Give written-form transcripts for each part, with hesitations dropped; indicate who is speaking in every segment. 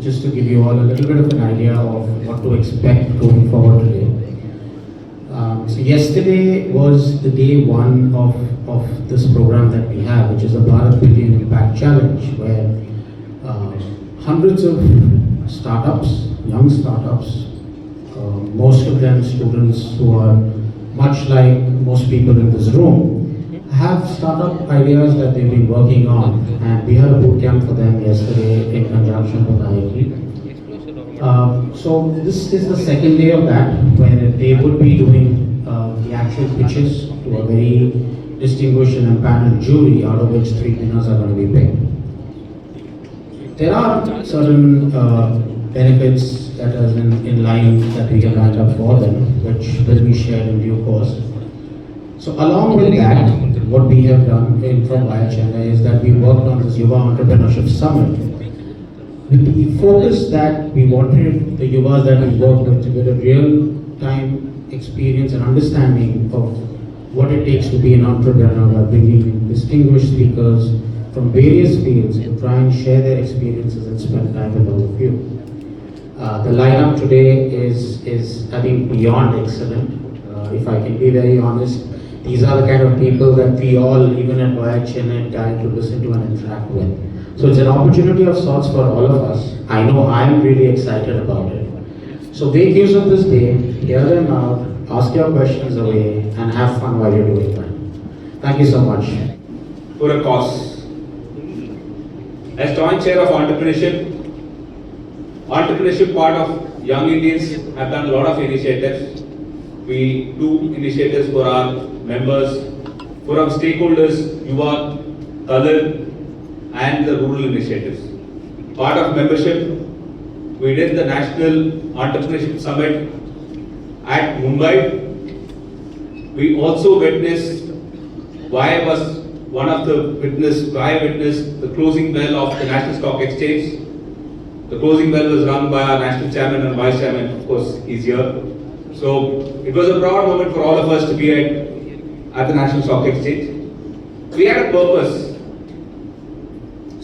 Speaker 1: just to give you all a little bit of an idea of what to expect going forward today. So yesterday was the day one of this program that we have, which is the Bharat Billion Impact Challenge, where hundreds of startups, young startups, most of them students who are much like most people in this room, have startup ideas that they've been working on, and we had a boot camp for them yesterday in conjunction with IIT. So this is the second day of that, where they would be doing the actual pitches to a very distinguished and empaneled jury, out of which 3 winners are going to be picked. There are certain benefits that are in line that we have lined up for them, which will be shared in due course. So along with that, what we have done from Via Chennai is that we worked on this Yuva Entrepreneurship Summit with the focus that we wanted the Yuvas that we worked with to get a real-time experience and understanding of what it takes to be an entrepreneur by bringing in distinguished speakers from various fields to try and share their experiences and spend time with all of you. The lineup today is I think beyond excellent. If I can be very honest, these are the kind of people that we all, even at Via Chennai, try to listen to and interact with. So it's an opportunity of sorts for all of us. I know I'm really excited about it. So make use of this day, hear them out, ask your questions away, and have fun while you're doing that. Thank you so much.
Speaker 2: For a cause. As joint chair of entrepreneurship part of Young Indians have done a lot of initiatives. We do initiatives for our members, for our stakeholders, Yuva, Talir, and the rural initiatives. Part of membership, we did the National Entrepreneurship Summit at Mumbai. We also witnessed, why witnessed the closing bell of the National Stock Exchange. The closing bell was rung by our national chairman and vice chairman, of course, he's here. So it was a proud moment for all of us to be at the National Stock Exchange. We had a purpose.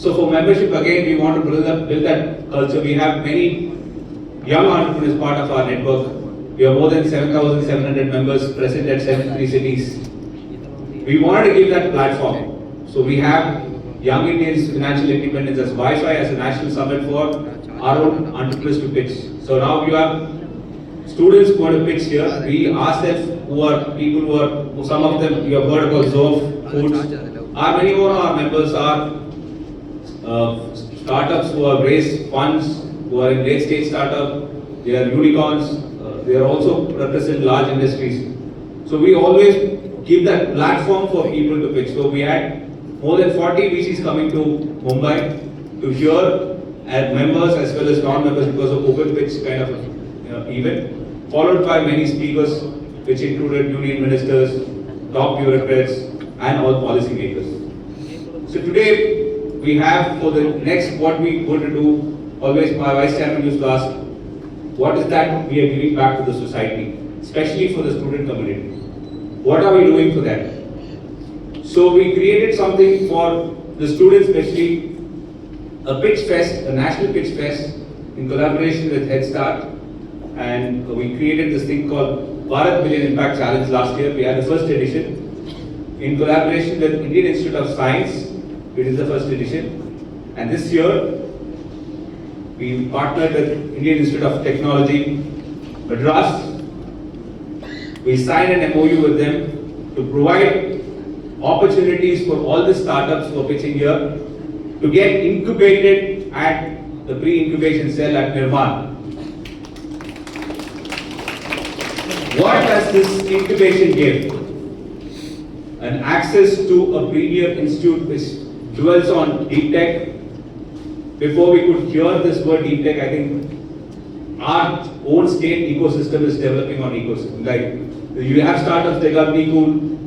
Speaker 2: So for membership, again, we want to build that culture. We have many young entrepreneurs part of our network. We have more than 7,700 members present at 73 cities. We wanted to give that platform. So we have Young Indians Financial Independence as Wi-Fi as a national summit for our own entrepreneurs to pitch. So now you have students who want to pitch here. We ourselves, some of them you have heard about Zof Foods. Many more of our members are startups who have raised funds, who are in late stage startup. They are unicorns. They are also represent large industries. So we always give that platform for people to pitch. So we had more than 40 VCs coming to Mumbai to hear as members as well as non-members because of open pitch kind of event, followed by many speakers which included union ministers, top bureaucrats and all policy makers. So today we have for the next what we going to do, always my vice chairman used to ask, what is that we are giving back to the society, especially for the student community? What are we doing for that? So we created something for the students, especially a pitch fest, a national pitch fest in collaboration with Head Start, and we created this thing called Bharat Billion Impact Challenge last year. We had the first edition in collaboration with Indian Institute of Science. It is the first edition, and this year we partnered with Indian Institute of Technology, Madras. We signed an MOU with them to provide opportunities for all the startups who are pitching here to get incubated at the pre-incubation cell at Nirman. What does this incubation give? An access to a premier institute which dwells on deep tech. Before we could hear this word deep tech, I think our own state ecosystem is developing on ecosystem. Like you have startups like Nicool,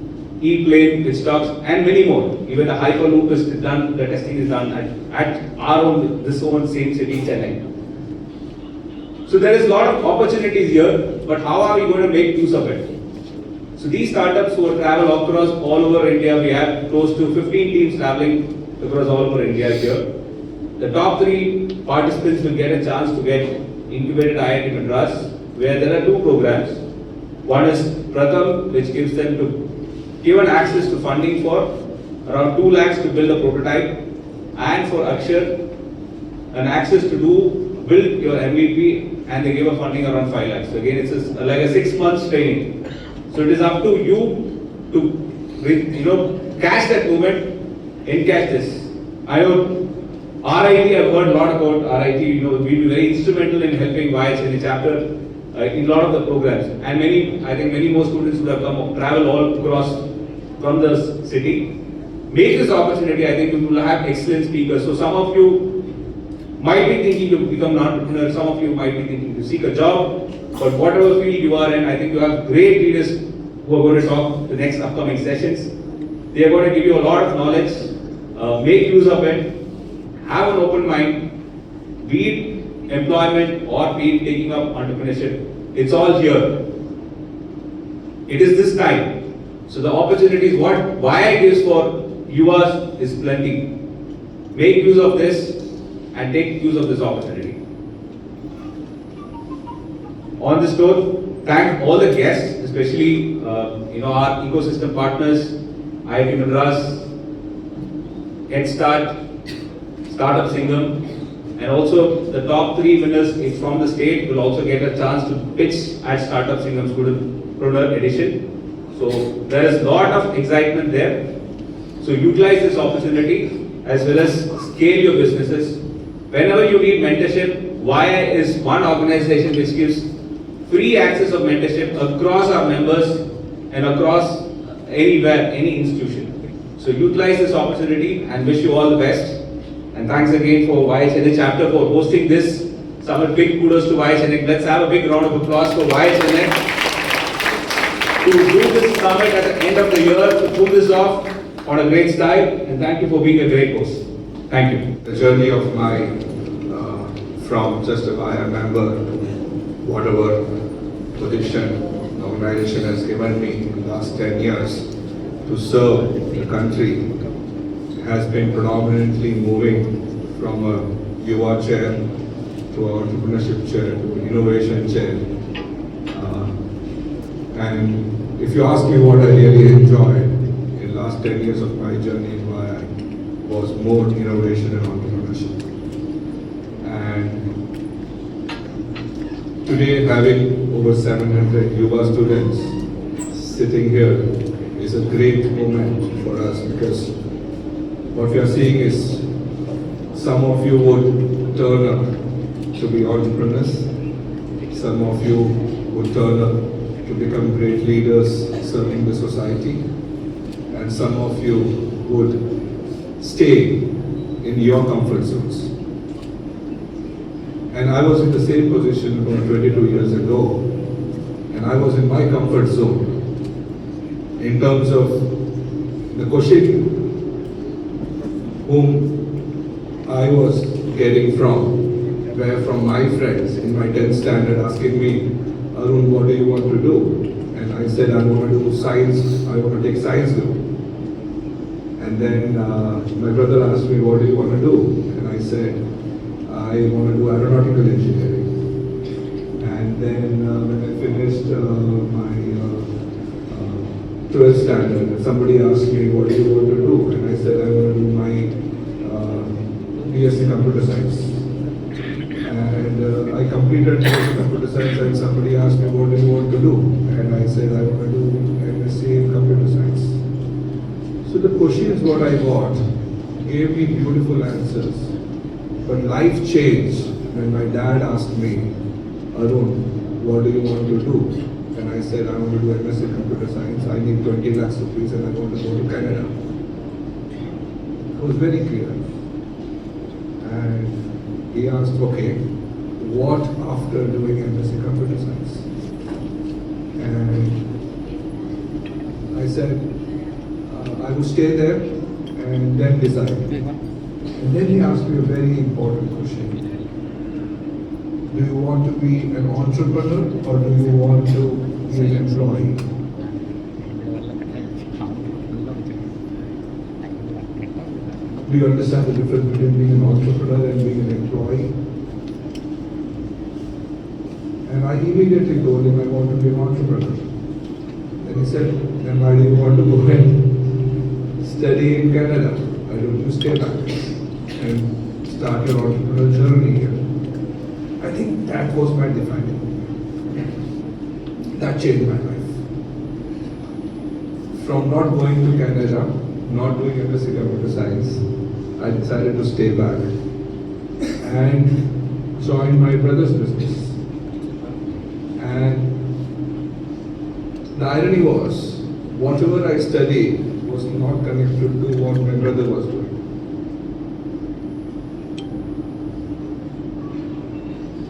Speaker 2: E-Plane, Pitchtalks, and many more. Even the Hyperloop is done, the testing is done at our own, this own same city, Chennai. So there is a lot of opportunities here, but how are we going to make use of it? So these startups who travel across all over India, we have close to 15 teams traveling across all over India here. The top 3 participants will get a chance to get incubated IIT Madras, where there are two programs. One is Pratham, which gives them given access to funding for around 2 lakhs to build a prototype, and for Akshar, an access to build your MVP, and they give a funding around 5 lakhs. So again, it's like a 6 months training. So it is up to you to catch that moment and catch this. I know RIT, I've heard a lot about RIT. We've been very instrumental in helping YHNA chapter in a lot of the programs, and I think many more students would have travel all across from the city. Make this opportunity. I think we will have excellent speakers. So some of you might be thinking to become an entrepreneur, some of you might be thinking to seek a job, but whatever field you are in, I think you have great leaders who are going to talk the next upcoming sessions. They are going to give you a lot of knowledge. Make use of it. Have an open mind. Be it employment or be it taking up entrepreneurship. It's all here. It is this time. So the opportunities what YI gives for Yuvas is plenty. Make use of this and take use of this opportunity. On this note, thank all the guests, especially our ecosystem partners, IIT Madras, Head Start, Startup Singham, and also the top 3 winners from the state will also get a chance to pitch at Startup Singham Student Edition. So there is a lot of excitement there. So utilize this opportunity as well as scale your businesses. Whenever you need mentorship, YI is one organization which gives free access of mentorship across our members and across anywhere, any institution. So utilize this opportunity and wish you all the best. And thanks again for YHNA chapter for hosting this summit. Big kudos to YHNA. Let's have a big round of applause for YHNA to do this summit at the end of the year, to pull this off on a great style. And thank you for being a great host. Thank you.
Speaker 3: The journey of my from just a YI member to whatever position the organization has given me in the last 10 years to serve the country has been predominantly moving from a Yuva chair to entrepreneurship chair to innovation chair. And if you ask me what I really enjoyed in the last 10 years of my journey in YI was more innovation and entrepreneurship. And today having over 700 Yuva students sitting here is a great moment for us, because what we are seeing is some of you would turn up to be entrepreneurs, some of you would turn up to become great leaders serving the society, and some of you would stay in your comfort zones. And I was in the same position about 22 years ago, and I was in my comfort zone in terms of the question whom I was getting from, where from my friends in my 10th standard asking me, Arun, what do you want to do? And I said, I want to do science, I want to take science group. And then my brother asked me, what do you want to do? And I said, I want to do aeronautical engineering. And then when I finished my 12th standard, somebody asked me, what do you want to do? And I said, I want to do my BSc Computer Science. And I completed BSc Computer Science, and somebody asked me, what do you want to do? And I said, I want to do MSc in Computer Science. So the questions what I got gave me beautiful answers. But life changed when my dad asked me, Arun, what do you want to do? And I said, I want to do MSc Computer Science. I need 20 lakhs rupees and I want to go to Canada. It was very clear. And he asked, okay, what after doing MSc Computer Science? And I said, I would stay there and then decide. And then he asked me a very important question. Do you want to be an entrepreneur or do you want to be an employee? Do you understand the difference between being an entrepreneur and being an employee? And I immediately told him I want to be an entrepreneur. Then he said, then why do you want to go and study in Canada? Why don't you stay back and start your entrepreneurial journey here? I think that was my defining. That changed my life. From not going to Canada, not doing MSc Computer Science, I decided to stay back and join my brother's business. And the irony was, whatever I studied was not connected to what my brother was doing.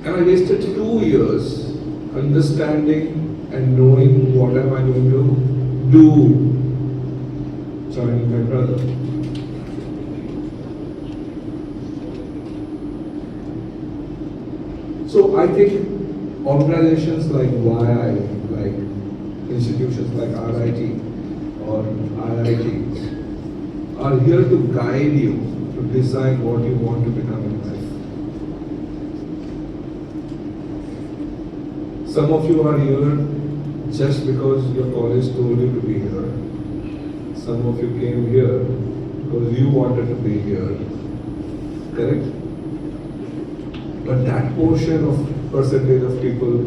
Speaker 3: And I wasted 2 years understanding and knowing what am I going to do joining my brother. So I think organizations like YI, like institutions like RIT or IITs are here to guide you to decide what you want to become in life. Some of you are here just because your college told you to be here. Some of you came here because you wanted to be here. Correct? But that portion of percentage of people,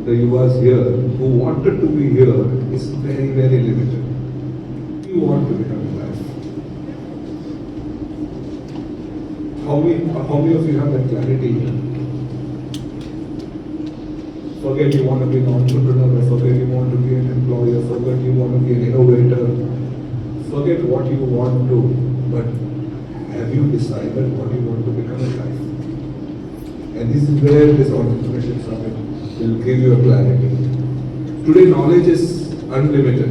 Speaker 3: the Yuvas here, who wanted to be here is very, very limited. You want to become in life. How many of you have that clarity? Forget you want to be an entrepreneur, forget you want to be an employer, forget you want to be an innovator. Forget what you want to, but have you decided what you want to become in life? And this is where this entrepreneurship summit will give you a clarity. Today knowledge is unlimited.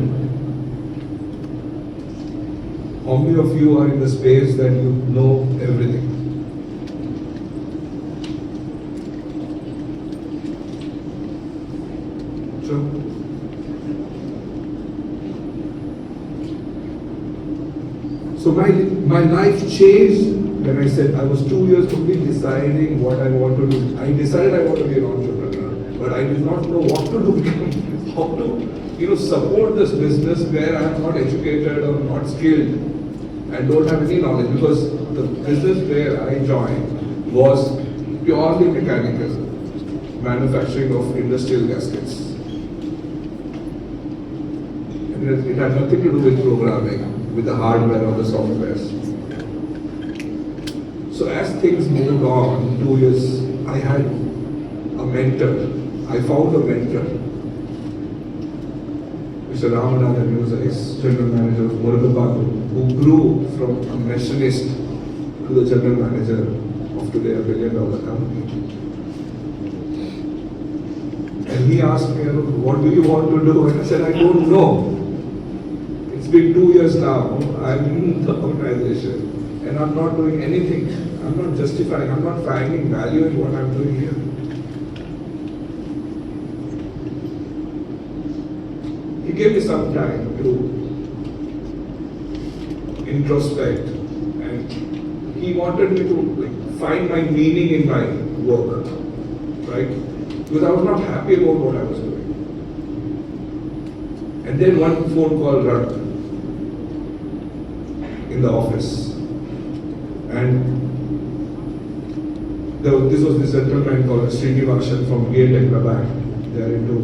Speaker 3: How many of you are in the space that you know everything? Sure. So my life changed when I said I was 2 years only deciding what I want to do. I decided I want to be an entrepreneur, but I did not know what to do, how to support this business where I am not educated or not skilled and don't have any knowledge, because the business where I joined was purely mechanical, manufacturing of industrial gaskets. And it had nothing to do with programming, with the hardware or the softwares. So as things moved on, 2 years, I had a mentor. I found a mentor. Mr. Ramanathan Musa, general manager of Murugabaku, who grew from a machinist to the general manager of today a $1 billion company. And he asked me, what do you want to do? And I said, I don't know. It's been 2 years now. I'm in the organization and I'm not doing anything. I'm not justifying, I'm not finding value in what I'm doing here. He gave me some time to introspect, and he wanted me to find my meaning in my work, right? Because I was not happy about what I was doing. And then one phone call rang in the office. And this was this gentleman called Srinivasan from Techno Bank. They are into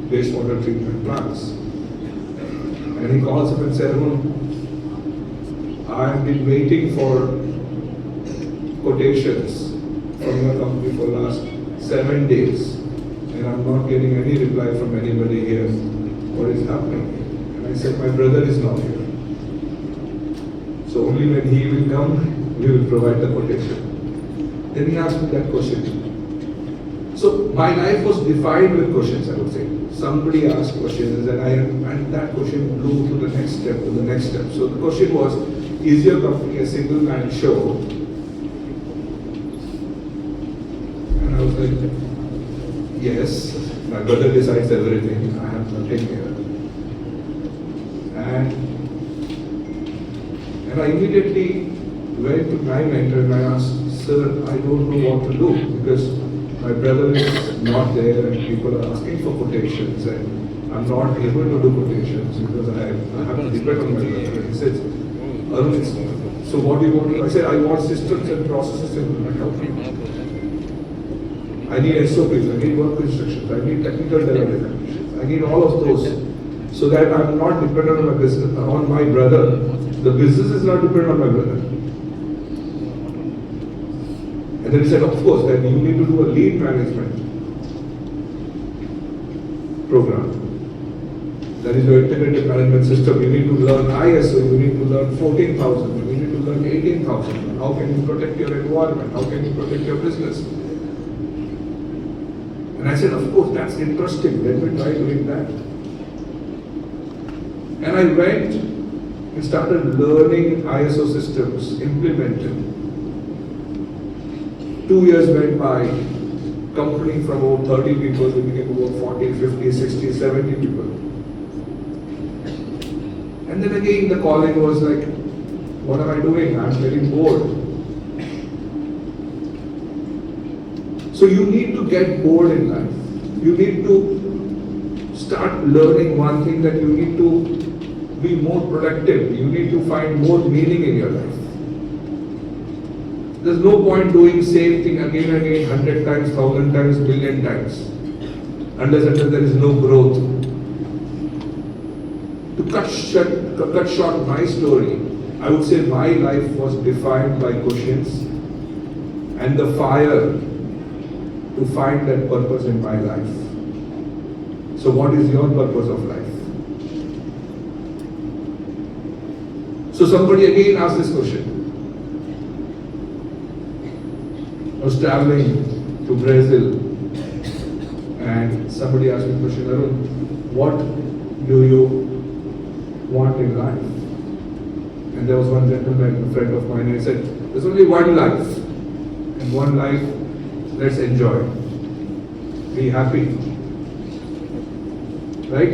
Speaker 3: wastewater treatment plants. And he calls up and said, I've been waiting for quotations from your company for the last 7 days. And I'm not getting any reply from anybody here. What is happening? And I said, my brother is not here. So only when he will come, we will provide the quotation. Then he asked me that question. So my life was defined with questions, I would say. Somebody asked questions and that question blew to the next step, to the next step. So the question was, is your company a single man show? And I was like, yes, my brother decides everything, I have nothing here. And I immediately went to my mentor and I asked, sir, I don't know what to do because my brother is not there and people are asking for quotations and I'm not able to do quotations because I have to depend on my brother. And he says, Arun, so what do you want to do? I said, I want systems and processes in my company. I need SOPs, I need work instructions, I need technical development, I need all of those so that I'm not dependent on my business, on my brother. The business is not dependent on my brother. And then he said, of course, then you need to do a lead management program. That is your integrated management system. You need to learn ISO, you need to learn 14,000, you need to learn 18,000. How can you protect your environment? How can you protect your business? And I said, of course, that's interesting. Let me try doing that. And I went and started learning ISO systems, implemented. 2 years went by, company from about 30 people, we became about 40, 50, 60, 70 people. And then again the calling was like, what am I doing? I'm getting bored. So you need to get bored in life. You need to start learning one thing, that you need to be more productive. You need to find more meaning in your life. There's no point doing same thing again and again, 100 times, 1,000 times, million times, unless there is no growth. To cut short my story, I would say my life was defined by questions and the fire to find that purpose in my life. So what is your purpose of life? So somebody again asked this question. I was traveling to Brazil and somebody asked me the question, Arun, what do you want in life? And there was one gentleman, a friend of mine, and he said, there's only one life. And one life, let's enjoy. Be happy. Right?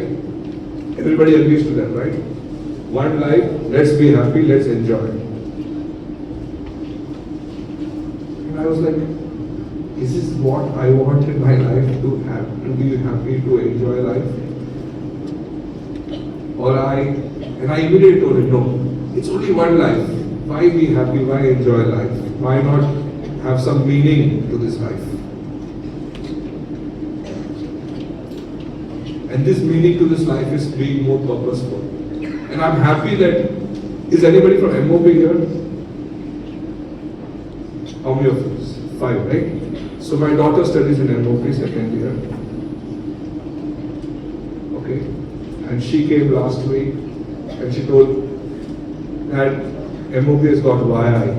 Speaker 3: Everybody agrees to that, right? One life, let's be happy, let's enjoy. And I was like, is this what I want in my life, to have, to be happy, to enjoy life? And I immediately told him, no, it's only one life. Why be happy, why enjoy life? Why not have some meaning to this life? And this meaning to this life is being more purposeful. And I'm happy that, is anybody from MOP here? How many of us? 5, right? So my daughter studies in MOP second year. Okay. And she came last week and she told that MOP has got YI.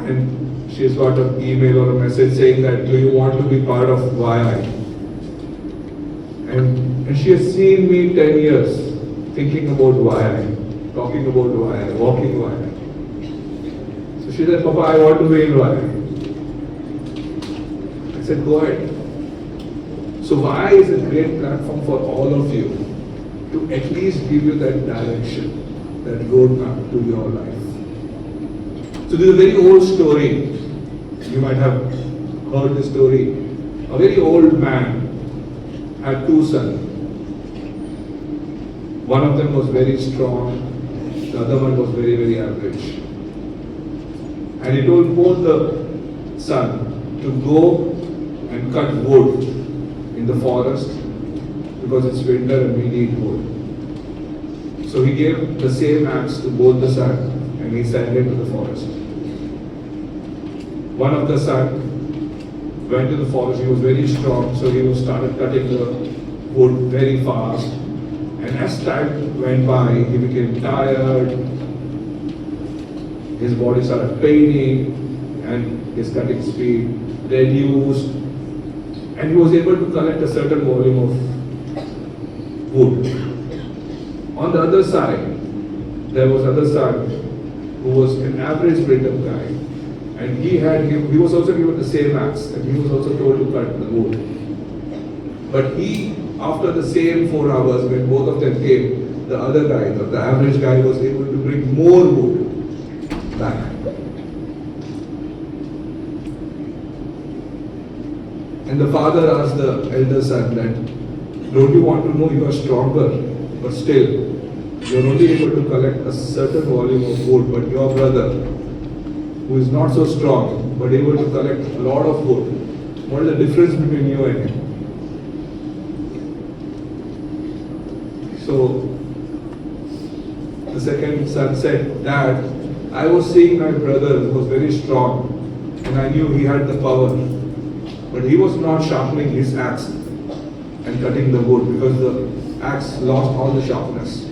Speaker 3: And she has got an email or a message saying that, do you want to be part of YI? And she has seen me 10 years thinking about YI, talking about YI, walking YI. So she said, Papa, I want to be in YI. I said, go ahead. So YI is a great platform for all of you to at least give you that direction, that roadmap to your life. So this is a very old story. You might have heard this story. A very old man had 2 sons. One of them was very strong, the other one was very, very average. And he told both the son to go and cut wood in the forest because it's winter and we need wood. So he gave the same axe to both the sons and he sent them to the forest. One of the sons went to the forest, he was very strong, so he started cutting the wood very fast. And as time went by, he became tired, his body started paining, and his cutting speed reduced, and he was able to collect a certain volume of wood. On the other side, there was another son who was an average rhythm guy, and he was also given the same axe, and he was also told to cut the wood. But he, after the same 4 hours, when both of them came, the other guy, the average guy was able to bring more wood back. And the father asked the elder son that, don't you want to know you are stronger, but still, you are only able to collect a certain volume of wood, but your brother, who is not so strong, but able to collect a lot of wood, what is the difference between you and him? So, the second son said, Dad, I was seeing my brother who was very strong, and I knew he had the power. But he was not sharpening his axe and cutting the wood because the axe lost all the sharpness.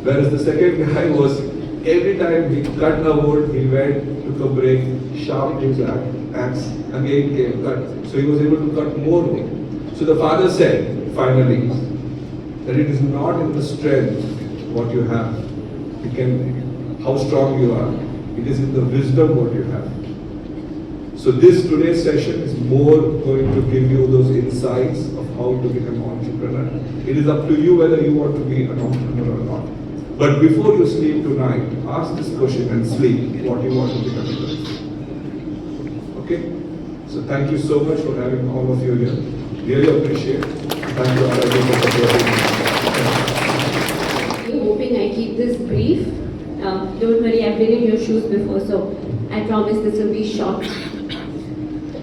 Speaker 3: Whereas the second guy was, every time he cut a wood, he went, took a break, sharpened his axe, again came, cut. So he was able to cut more wood. So the father said, finally, that it is not in the strength what you have, it can, how strong you are. It is in the wisdom what you have. So this today's session is more going to give you those insights of how to become an entrepreneur. It is up to you whether you want to be an entrepreneur or not. But before you sleep tonight, ask this question and sleep what you want to become in life. Okay? So thank you so much for having all of you here. Really appreciate. Thank you, Aradhya, for supporting me.
Speaker 4: Hoping I keep this brief. Don't worry, I've been in your shoes before, so I promise this will be short.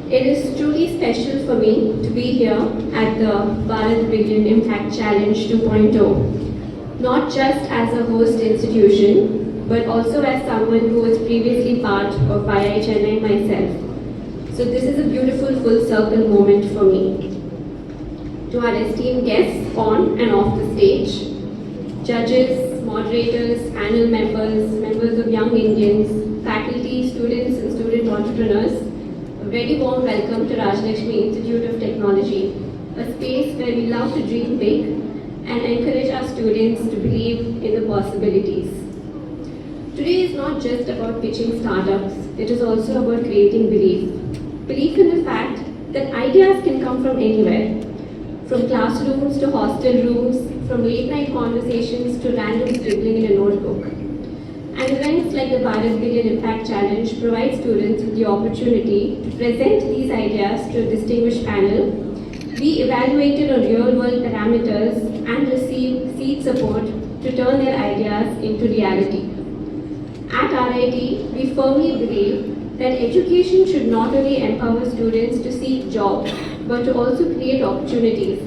Speaker 4: It is truly special for me to be here at the Bharat Billion Impact Challenge 2.0, not just as a host institution, but also as someone who was previously part of IIT Chennai myself. So this is a beautiful full circle moment for me. To our esteemed guests on and off the stage, judges, moderators, panel members, members of Young Indians, faculty, students and student entrepreneurs, a very warm welcome to Rajlakshmi Institute of Technology, a space where we love to dream big and encourage our students to believe in the possibilities. Today is not just about pitching startups, it is also about creating belief. Belief in the fact that ideas can come from anywhere, from classrooms to hostel rooms, from late night conversations to random scribbling in a notebook. And events like the Bharat Billion Impact Challenge provide students with the opportunity to present these ideas to a distinguished panel, be evaluated on real-world parameters, and receive seed support to turn their ideas into reality. At RIT, we firmly believe that education should not only empower students to seek jobs, but to also create opportunities,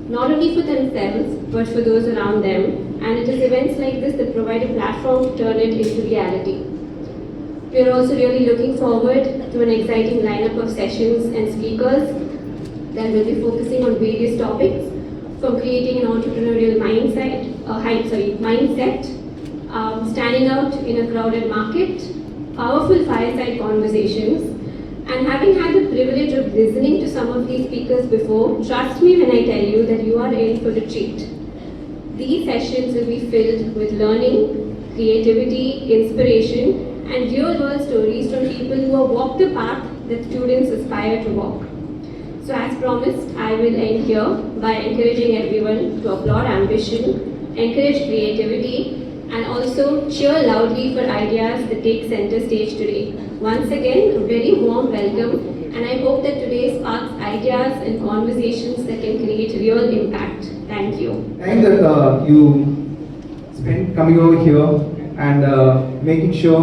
Speaker 4: not only for themselves, but for those around them. And it is events like this that provide a platform to turn it into reality. We are also really looking forward to an exciting lineup of sessions and speakers that will be focusing on various topics, from creating an entrepreneurial mindset, standing out in a crowded market, powerful fireside conversations, and having had the privilege of listening to some of these speakers before, trust me when I tell you that you are in for a treat. These sessions will be filled with learning, creativity, inspiration, and real-world stories from people who have walked the path that students aspire to walk. So as promised, I will end here by encouraging everyone to applaud ambition, encourage creativity, and also cheer loudly for ideas that take center stage today. Once again, a very warm welcome, and I hope that today sparks ideas and conversations that can create real impact. Thank you.
Speaker 5: Time that you spent coming over here and making sure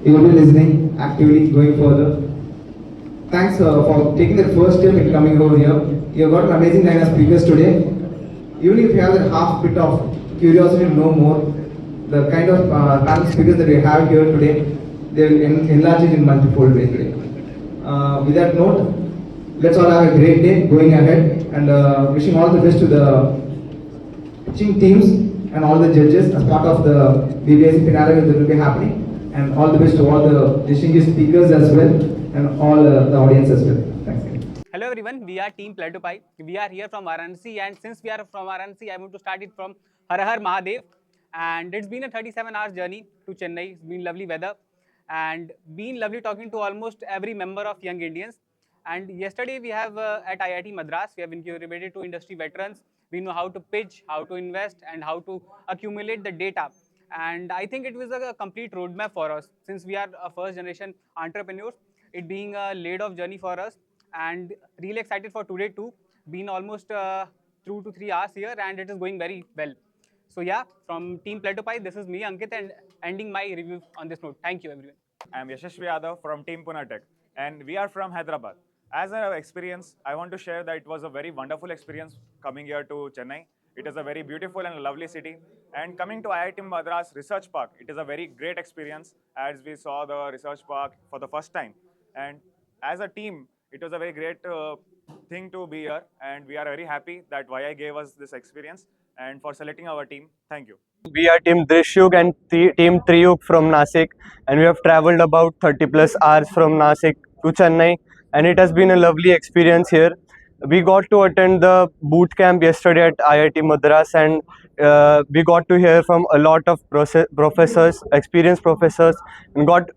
Speaker 5: you will be listening actively going further. Thanks for taking the first step in coming over here. You have got an amazing line of speakers today. Even if you have that half bit of curiosity to know more, the kind of panel speakers that we have here today, they will enlarge it in multiple ways today. With that note, let's all have a great day going ahead, and wishing all the best to the pitching teams and all the judges as part of the BBIC finale that will be happening, and all the best to all the distinguished speakers as well, and all the audience as well. Thanks.
Speaker 6: Hello everyone, we are Team Platypi. We are here from Varanasi, and since we are from Varanasi, I want to start it from Har Har Mahadev. And it's been a 37-hour journey to Chennai. It's been lovely weather and been lovely talking to almost every member of Young Indians. And yesterday we have at IIT Madras, we have incubated 2 industry veterans. We know how to pitch, how to invest, and how to accumulate the data. And I think it was a complete roadmap for us since we are a first generation entrepreneurs. It being a laid off journey for us, and really excited for today too. Been almost 2 to 3 hours here, and it is going very well. So yeah, from Team Platopi, this is me, Ankit, and ending my review on this note. Thank you, everyone.
Speaker 7: I am Yashashvi Yadav from Team Punatech, and we are from Hyderabad. As an experience, I want to share that it was a very wonderful experience coming here to Chennai. It is a very beautiful and lovely city. And coming to IIT Madras Research Park, it is a very great experience as we saw the research park for the first time. And as a team, it was a very great thing to be here, and we are very happy that YI gave us this experience and for selecting our team. Thank you.
Speaker 8: We are Team Drishyug and Team Triyug from Nasik, and we have traveled about 30 plus hours from Nasik to Chennai, and it has been a lovely experience here. We got to attend the boot camp yesterday at IIT Madras, and we got to hear from a lot of professors, experienced professors, and got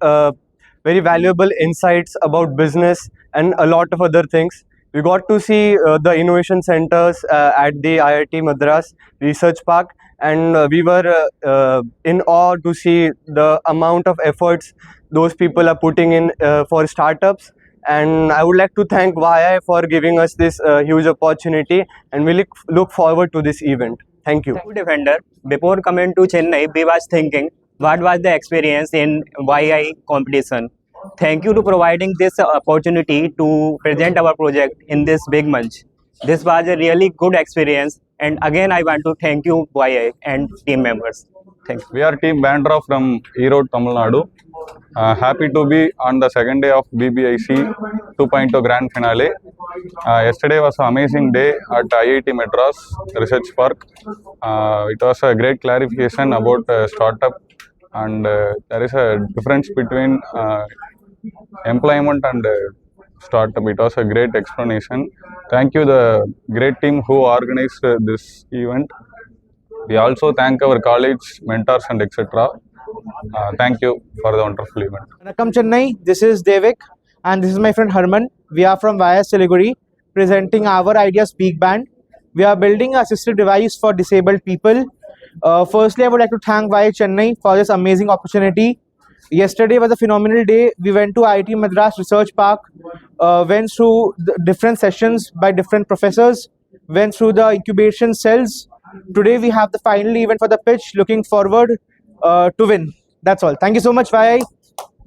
Speaker 8: very valuable insights about business and a lot of other things. We got to see the innovation centers at the IIT Madras Research Park, and we were in awe to see the amount of efforts those people are putting in for startups. And I would like to thank YI for giving us this huge opportunity, and we look forward to this event. Thank you.
Speaker 9: Defender, before coming to Chennai, we was thinking what was the experience in YI competition. Thank you to providing this opportunity to present our project in this big munch. This was a really good experience, and again I want to thank you YI and team members. Thank you.
Speaker 10: We are Team Bandra from Erode, Tamil Nadu. Happy to be on the second day of BBIC 2.0 Grand Finale. Yesterday was an amazing day at IIT Madras Research Park. It was a great clarification about startup, and there is a difference between employment and startup. It was a great explanation. Thank you, the great team who organized this event. We also thank our college mentors and etc. Thank you for the wonderful event.
Speaker 11: Welcome Chennai, this is Devik and this is my friend Harman. We are from YS Siliguri presenting our idea Speak Band. We are building an assistive device for disabled people. Firstly, I would like to thank YI Chennai for this amazing opportunity. Yesterday was a phenomenal day. We went to IIT Madras Research Park, went through the different sessions by different professors, went through the incubation cells. Today we have the final event for the pitch. Looking forward to win. That's all. Thank you so much, YI.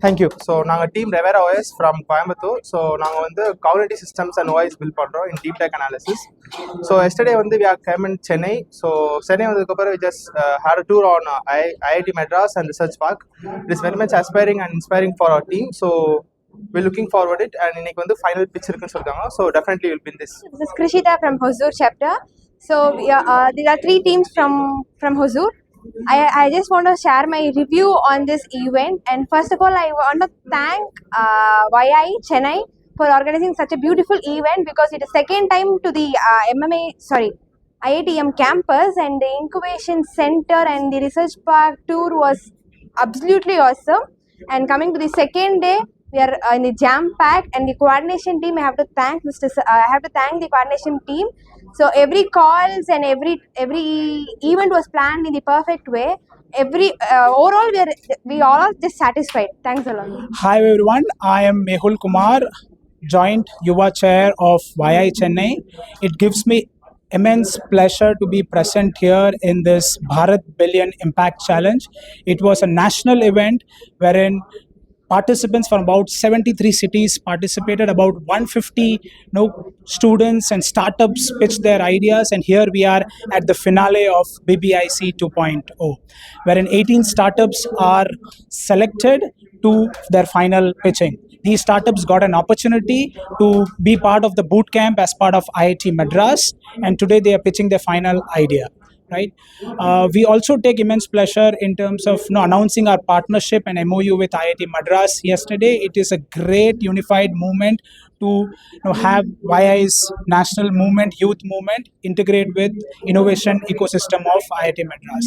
Speaker 11: Thank you.
Speaker 12: So, நாங்கள் team ரெவேரா OS from Coimbatore. So, நாங்கள் வந்து cognitive systems and OS build பண்ணுறோம் in deep tech analysis. So, yesterday வந்து we are came in Chennai. So, Chennai வந்ததுக்கப்புறம் we just had a tour on IIT Madras and Research Park. It is very much aspiring and inspiring for our team. So, we're looking forward it, and இன்னைக்கு வந்து final pitch இருக்குன்னு சொல்லிட்டாங்க. So, definitely we'll win this.
Speaker 13: This is Krishita from Hosur chapter. So, there are 3 teams from Hosur. I just want to share my review on this event, and first of all I want to thank YI Chennai for organizing such a beautiful event, because it is second time to the IITM campus, and the incubation center and the research park tour was absolutely awesome. And coming to the second day, we are in the jam pack, and the coordination team, I have to thank the coordination team. So every calls and every event was planned in the perfect way. Overall we all are just satisfied. Thanks a lot.
Speaker 14: Hi everyone, I am Mehul Kumar, Joint Yuva Chair of YI Chennai. It gives me immense pleasure to be present here in this Bharat Billion Impact Challenge. It was a national event wherein participants from about 73 cities participated. About 150 students and startups pitched their ideas, and here we are at the finale of BBIC 2.0, wherein 18 startups are selected to their final pitching. These startups got an opportunity to be part of the boot camp as part of IIT Madras, and today they are pitching their final idea. Right. We also take immense pleasure in terms of announcing our partnership and MOU with IIT Madras yesterday. It is a great unified movement to have YI's national movement, youth movement, integrate with innovation ecosystem of IIT Madras.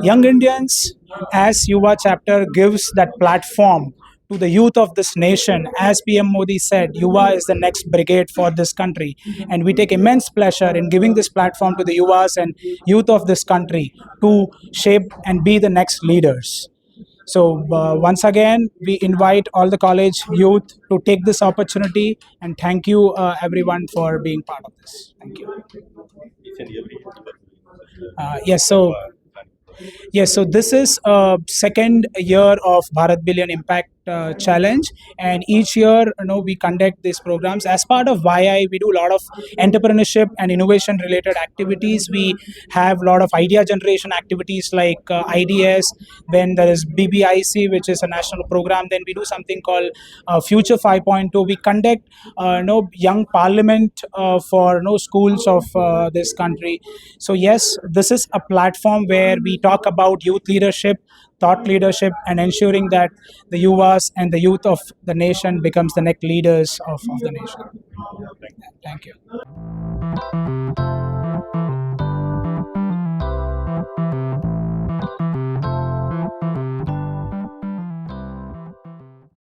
Speaker 14: Young Indians, as Yuva chapter, gives that platform to the youth of this nation. As PM Modi said, Yuva is the next brigade for this country. And we take immense pleasure in giving this platform to the Yuvas and youth of this country to shape and be the next leaders. So once again, we invite all the college youth to take this opportunity, and thank you everyone for being part of this. Thank you. Yes, so this is second year of Bharat Billion Impact Challenge, and each year, we conduct these programs as part of YI. We do a lot of entrepreneurship and innovation related activities. We have a lot of idea generation activities like IDS. Then there is BBIC, which is a national program. Then we do something called Future 5.2. We conduct young parliament for schools of this country. So yes, this is a platform where we talk about youth leadership, thought leadership, and ensuring that the Yuvas and the youth of the nation becomes the next leaders of the nation. Thank you.